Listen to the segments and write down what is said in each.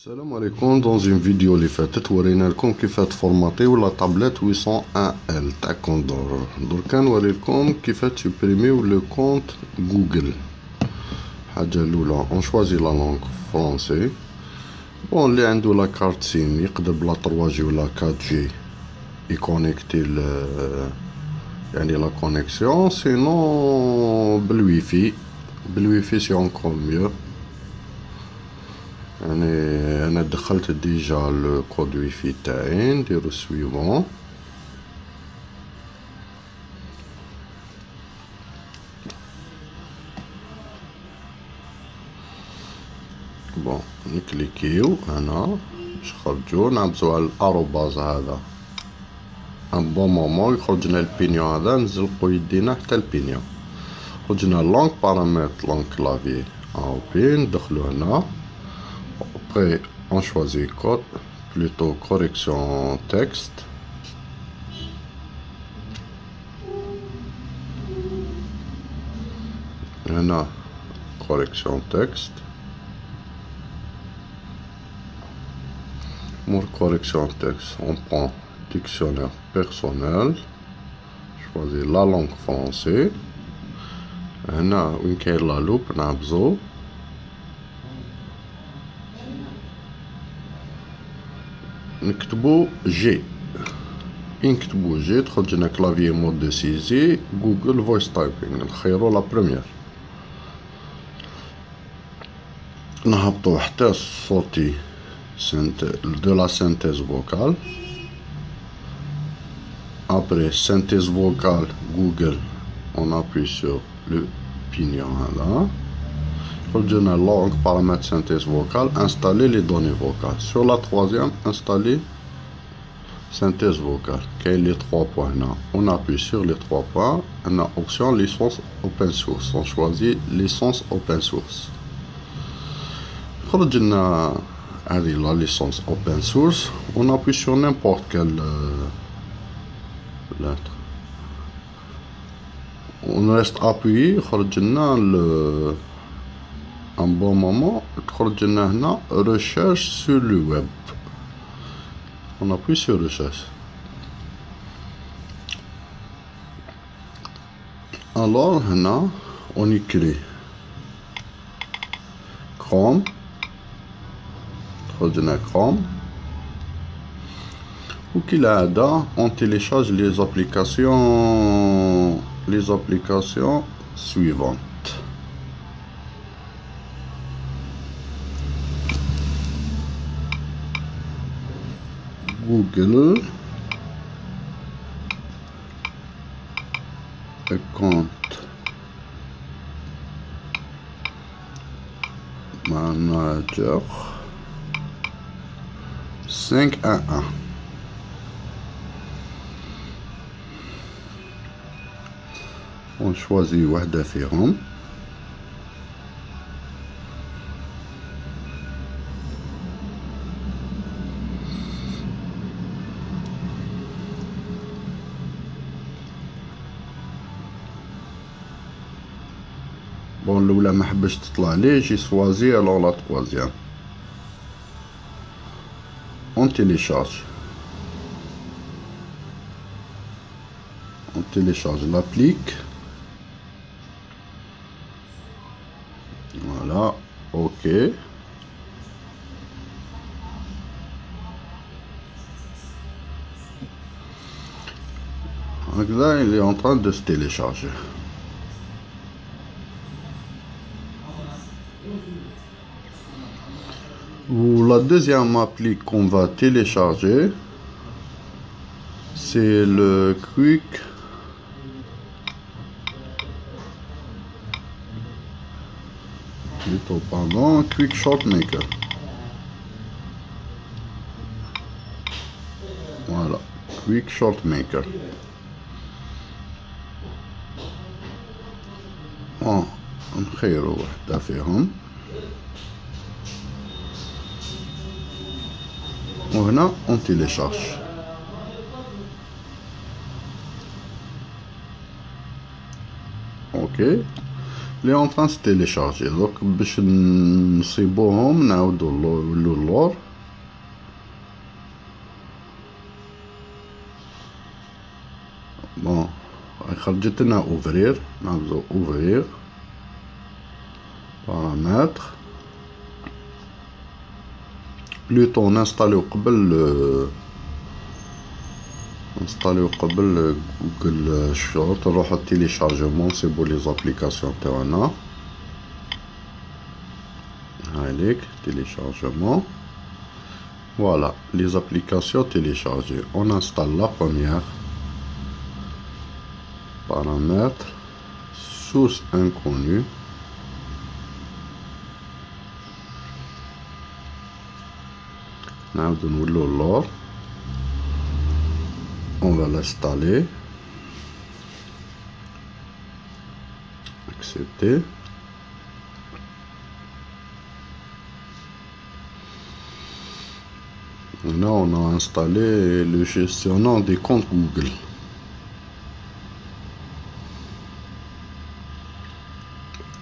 السلام عليكم. dans une vidéo اللي فاتت ورينا لكم كيف تفورماتيو لا تابلت 801L تاع كوندور. دركا نوري لكم كيف تسوبريميو لو كونت جوجل. الحاجه الاولى اون شوازي لا لونغ فرونسي. بون اللي عنده لا كارت سيم يقدر بلا 3G ولا 4G يكونيكتي يعني لا كونيكسيون، سينو بالويفي سي اونكور ميو. يعني انا دخلت ديجا لو كود ويفي تاعي، نديرو سويفون. بون نكليكيو هنا باش نخرجو، نعبزو على الاروباز هذا ان بون مومون يخرجنا البينيون هذا، نزلقو يدينا حتى البينيون. خرجنا لونغ بارامتر لونغ كلافي او بي، ندخلو هنا. Après, on choisit code, plutôt correction texte. Là, correction texte. Pour correction texte, on prend dictionnaire personnel. Choisis la langue française. Là, une qui est la loupe, nabzo. نكتبو جي. نكتبو جي تخرج لنا كلافيي مود دو سيزي جوجل فويس تايبينغ، نخيرو لا بروميير. نهبطو حتى صوتي دو لا سينتيز فوكال. ابري سينتيز فوكال جوجل اون ابوي سور لو بينيون هذا، خرجنا لونغ بارامتر سينتيز فوكال. انستالي لي دوني فوكال. سور لا تروازيام انستالي سينتيز فوكال. كاين لي 3 بوان هنا، اون ابوي سور لي 3 بوان. هنا اوبسيون ليسونس اوبن سورس، اون شوازي ليسونس اوبن سورس. خرج لنا هذه لا ليسونس اوبن سورس. اون ابوي سور نيمبورت كال لاتر، اون ريست ابوي. خرج لنا un bon moment. تخرج لنا هنا recherche sur le web. on appuie sur recherche. alors هنا on écrit Chrome. تخرج لنا Chrome. وكالعادة on télécharge les applications suivantes. Google Account Manager 5.1. on choisit واحدة فيهم. بون الاولى ما حبش تطلع لي، جي سوازي الو لا تروازيام. اون تيليشارج لابليك. فوالا اوكي. هكذا il est en train de se télécharger. Ou la deuxième appli qu'on va télécharger, c'est le Quick Shot Maker. Voilà, Quick Shot Maker. نخيرو وحدة فيهم. وهنا on télécharge. ok. اللي en train de se télécharger. Donc باش نصيبوهم نعاودو للور. بون خرجت لنا اوفرير، نعملو اوفرير بارامتر بلوتو نانستاليو قبل جوجل شوت، نروحو التيليشارجمون نصيبو لي زابليكاسيون تاعنا. هايليك téléchargement. Voilà, les applications téléchargées. On installe la première. Paramètres. Source inconnue. On va l'installer. Accepter. Là, on a installé le gestionnaire des comptes Google.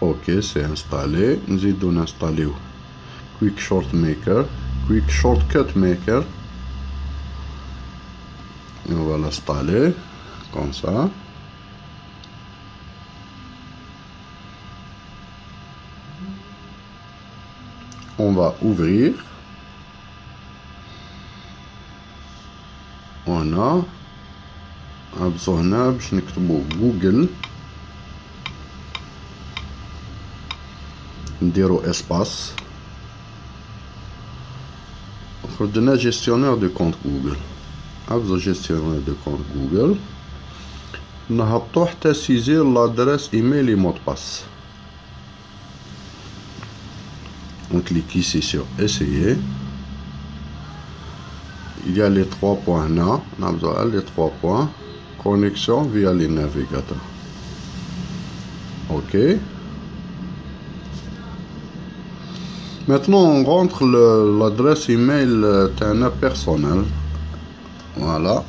Ok, c'est installé. Nous allons installer Quick Shortcut Maker. Et on va l'installer comme ça. On va ouvrir. On a besoin باش نكتبو جوجل، نديرو اسباس، خرجنا جيستيونير دو كونت جوجل. besoin جيستيونير دو كونت جوجل، نهبطو حتى سيزير لادريس ايميل et mot de passe. On clique ici sur essayer. Il y a les 3 points là, on a besoin des 3 points. Connexion via les navigateurs. Ok. Maintenant on rentre l'adresse email personnelle. Voilà.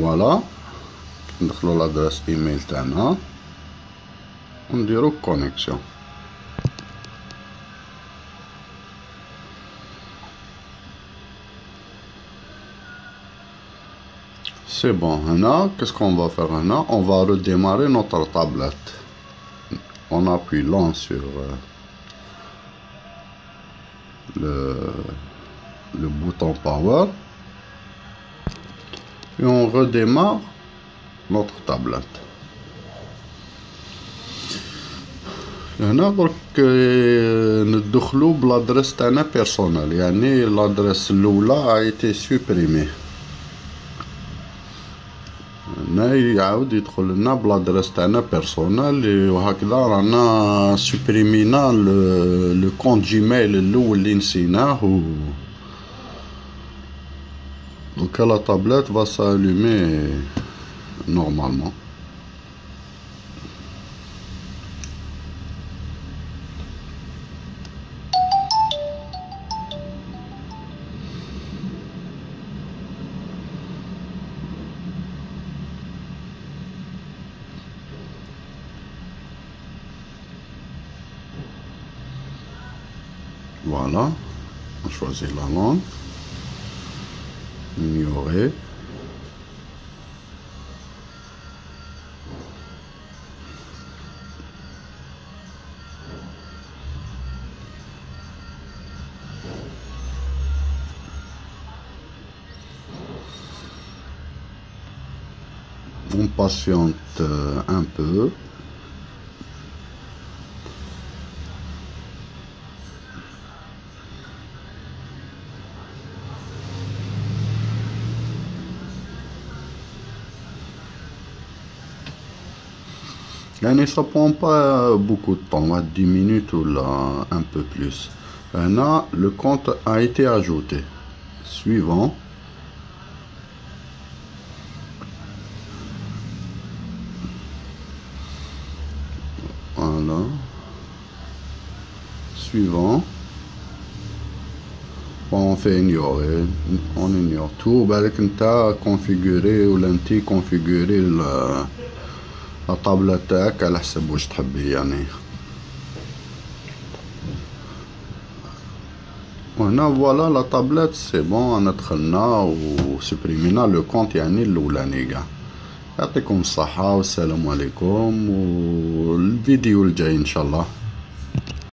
Voilà, ندخلو l'adresse email تاعنا ونديرو connexion. C'est bon. Maintenant, qu'est-ce qu'on va faire maintenant? On va redémarrer notre tablette. On appuie là sur le bouton power. Et on redémarre notre tablette. هنا درك ندخلو بلادريس تاعنا بيرسونال، يعني لادريس الاولى a été supprimée. هنا يعاود يدخل لنا بلادريس تاعنا بيرسونال، وهكذا رانا سوبريمينا لو كونت جيميل الاول اللي نسيناه. Donc la tablette va s'allumer normalement. Voilà, on choisit la langue. Ignorer. On patiente un peu. Yani ça prend pas beaucoup de temps, 10 minutes ou là un peu plus. Là, le compte a été ajouté. Suivant. suivant. On fait ignorer, on ignore tout. بالك نتا configurer ولا انتي configurer la طابلة تاعك على حسب واش تحبي يعني. وهنا فوالا لا طابلات سي بون، انا دخلنا وسبريمينا لو كونت يعني الاولاني كاع. يعطيكم الصحة والسلام عليكم، والفيديو الجاي ان شاء الله.